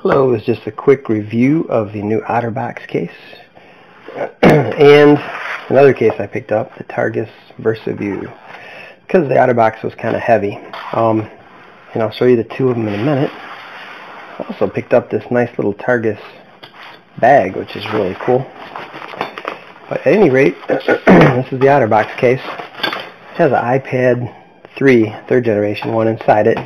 Hello, it's just a quick review of the new Otterbox case and another case I picked up, the Targus Versavu, because the Otterbox was kind of heavy. And I'll show you the two of them in a minute. I also picked up this nice little Targus bag, which is really cool. But at any rate, this is the Otterbox case. It has an iPad 3, third generation one inside it.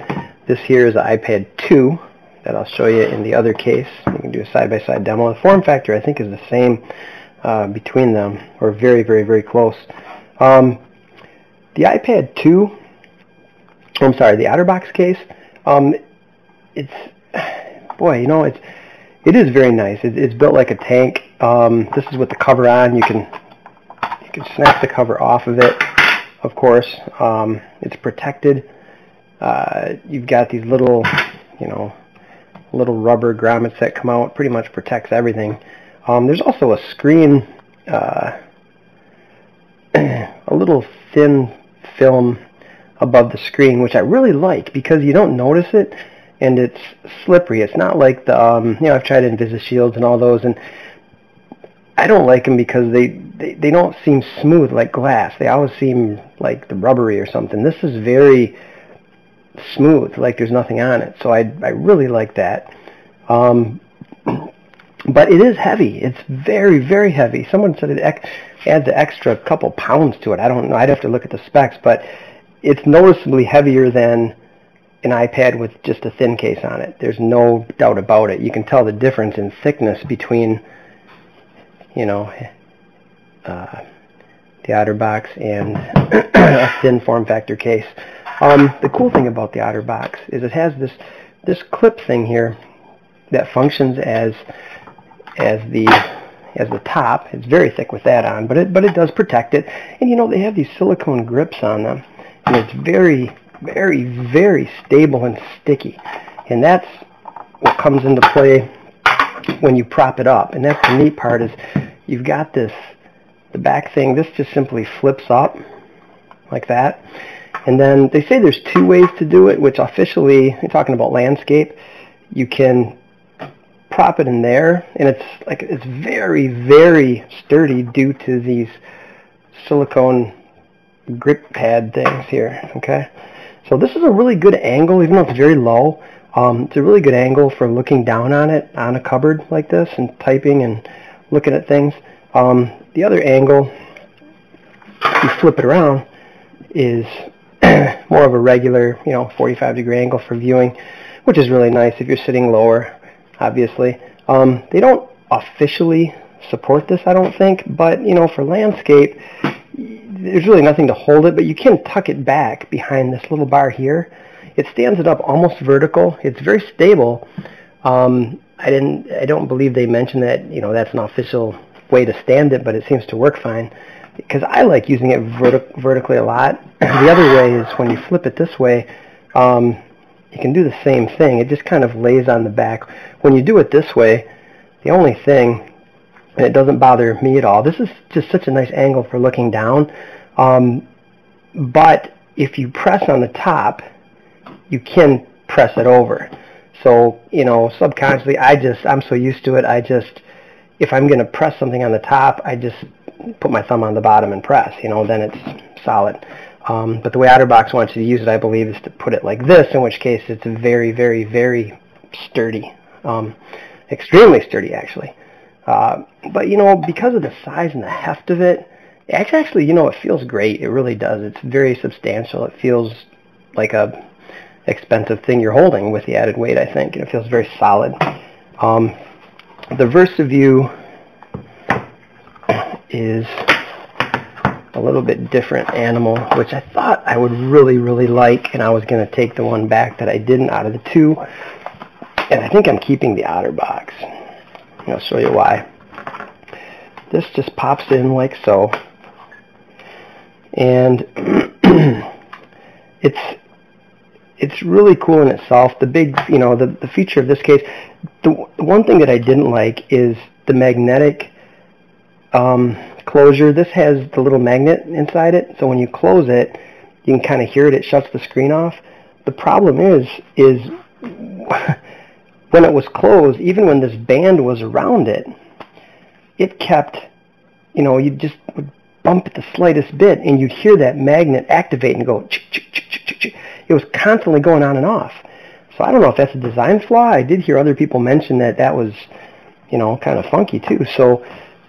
This here is an iPad 2 that I'll show you in the other case. You can do a side-by-side demo. The form factor I think is the same between them, or very, very, very close. The iPad 2, I'm sorry, the Otterbox case, it's, boy, you know, it is very nice. It's built like a tank. This is with the cover on. You can snap the cover off of it, of course. It's protected. You've got these little, you know, little rubber grommets that come out. Pretty much protects everything. There's also a screen, a little thin film above the screen, which I really like because you don't notice it, and it's slippery. It's not like the, you know, I've tried Invisishields and all those, and I don't like them because they don't seem smooth like glass. They always seem like the rubbery or something. This is very smooth, like there's nothing on it. So I really like that. But it is heavy. It's very, very heavy. Someone said it adds an extra couple pounds to it. I don't know. I'd have to look at the specs, but it's noticeably heavier than an iPad with just a thin case on it. There's no doubt about it. You can tell the difference in thickness between, you know, the Otterbox and a thin form factor case. The cool thing about the Otterbox is it has this clip thing here that functions as the top. It's very thick with that on, but it does protect it. And you know, they have these silicone grips on them, and it's very, very, very stable and sticky. And that's what comes into play when you prop it up. And that's the neat part, is you've got the back thing. This just simply flips up like that. And then they say there's two ways to do it, which officially, you're talking about landscape, you can prop it in there, and it's very, very sturdy due to these silicone grip pad things here. Okay, so this is a really good angle, even though it's very low. It's a really good angle for looking down on it on a cupboard like this and typing and looking at things. The other angle, if you flip it around, is more of a regular, you know, 45-degree angle for viewing, which is really nice if you're sitting lower, obviously. They don't officially support this, I don't think, but, you know, for landscape, there's really nothing to hold it, but you can tuck it back behind this little bar here. It stands it up almost vertical. It's very stable. I don't believe they mentioned that, you know, that's an official way to stand it, but it seems to work fine, because I like using it vertically a lot. The other way is when you flip it this way, you can do the same thing. It just kind of lays on the back. When you do it this way, the only thing, and it doesn't bother me at all, this is just such a nice angle for looking down, but if you press on the top, you can press it over. So, you know, subconsciously, I'm so used to it, if I'm going to press something on the top, I just put my thumb on the bottom and press, you know, then it's solid. But the way Otterbox wants you to use it, I believe, is to put it like this, in which case it's very, very, very sturdy. Extremely sturdy, actually. But, you know, because of the size and the heft of it, actually, you know, it feels great. It really does. It's very substantial. It feels like a expensive thing you're holding with the added weight, I think. And it feels very solid. The Versavu is a little bit different animal, which I thought I would really, really like, and I was going to take the one back that I didn't out of the two, and I think I'm keeping the Otterbox. I'll show you why. This just pops in like so, and it's really cool in itself. The big, you know, the feature of this case, the one thing that I didn't like is the magnetic closure. This has the little magnet inside it, so when you close it, you can kind of hear it. It shuts the screen off. The problem is when it was closed, even when this band was around it, it kept, you know, you just would bump it the slightest bit and you'd hear that magnet activate and go chick, chick, chick, chick, chick. It was constantly going on and off. So I don't know if that's a design flaw. I did hear other people mention that that was, you know, kind of funky too. So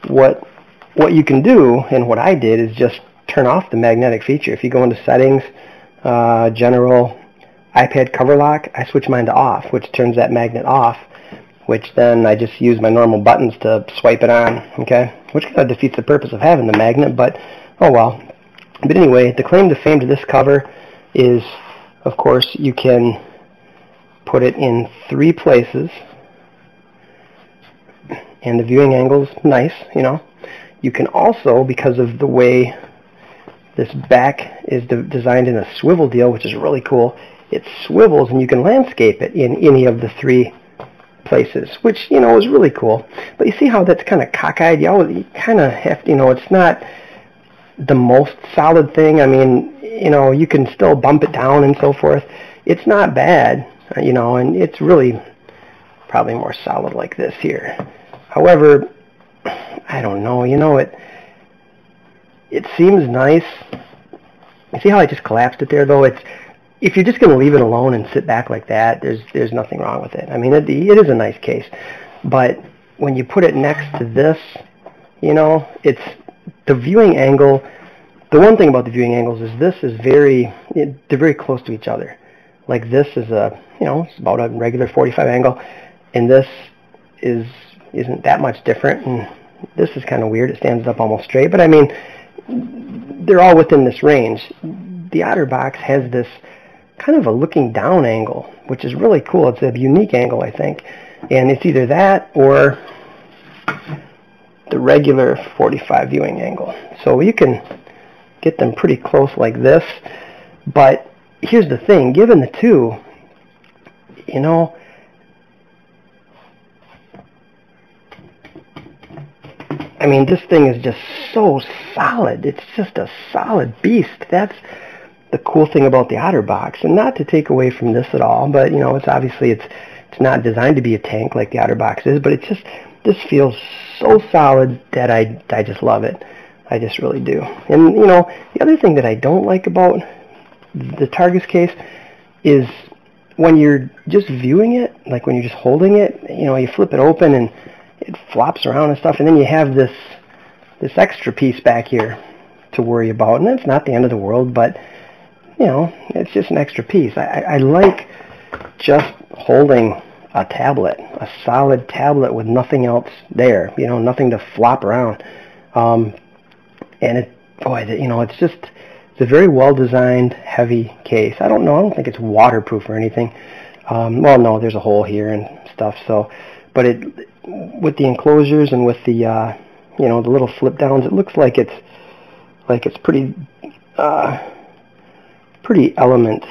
what you can do, and what I did, is just turn off the magnetic feature. If you go into settings, general, iPad cover lock, I switch mine to off, which turns that magnet off, which then I just use my normal buttons to swipe it on, okay? Which kind of defeats the purpose of having the magnet, but oh well. But anyway, the claim to fame to this cover is, of course, you can put it in 3 places, and the viewing angle is nice, you know. You can also, because of the way this back is designed in a swivel deal, which is really cool, it swivels and you can landscape it in any of the 3 places, which, you know, is really cool. But you see how that's kind of cockeyed? You kind of have to, you know, it's not the most solid thing. I mean, you know, you can still bump it down and so forth. It's not bad, you know, and it's really probably more solid like this here. However, I don't know, you know, it seems nice. You see how I just collapsed it there, though? If you're just going to leave it alone and sit back like that, there's nothing wrong with it. I mean, it is a nice case. But when you put it next to this, you know, it's the viewing angle. The one thing about the viewing angles is this is they're very close to each other. Like this is it's about a regular 45 angle, and this isn't that much different, and this is kind of weird. It stands up almost straight, but I mean, they're all within this range. The Otterbox has this kind of a looking down angle, which is really cool. It's a unique angle, I think, and it's either that or the regular 45 viewing angle. So you can get them pretty close like this, but here's the thing, given the two, you know, I mean, this thing is just so solid. It's just a solid beast. That's the cool thing about the Otterbox. And not to take away from this at all, but, you know, it's obviously it's not designed to be a tank like the Otterbox is, but it's just, this feels so solid that I just love it. I just really do. And, you know, the other thing that I don't like about the Targus case is when you're just viewing it, like when you're just holding it, you know, you flip it open and it flops around and stuff, and then you have this extra piece back here to worry about, and that's not the end of the world, but, you know, it's just an extra piece. I like just holding a tablet, a solid tablet with nothing else there, you know, nothing to flop around. And it's a very well-designed, heavy case. I don't think it's waterproof or anything. Well, no, there's a hole here and stuff, so, but with the enclosures and with the, the little flip downs, it looks like it's pretty element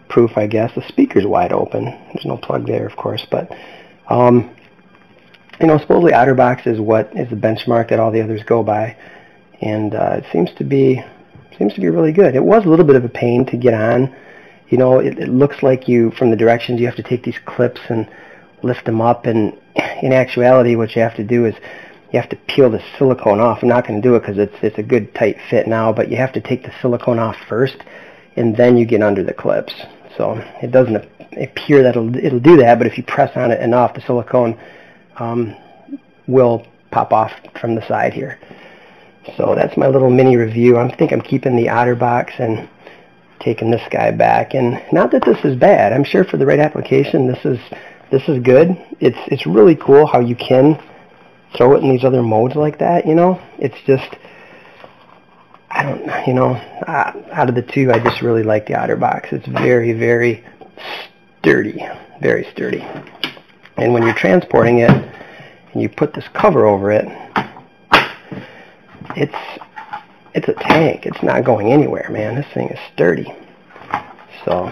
proof, I guess. The speaker's wide open. There's no plug there, of course, but, supposedly Otterbox is the benchmark that all the others go by, and it seems to be really good. It was a little bit of a pain to get on. You know, it looks like from the directions, you have to take these clips and lift them up, and in actuality what you have to do is you have to peel the silicone off. I'm not going to do it because it's a good tight fit now, but you have to take the silicone off first, and then you get under the clips. So it doesn't appear that it'll do that, but if you press on it enough, the silicone will pop off from the side here. So that's my little mini review. I think I'm keeping the Otterbox and taking this guy back. And not that this is bad. I'm sure for the right application, this is good. It's really cool how you can throw it in these other modes like that, you know. It's just, out of the two, I just really like the Otterbox. It's very, very sturdy, very sturdy. And when you're transporting it and you put this cover over it, it's a tank. It's not going anywhere, man. This thing is sturdy. So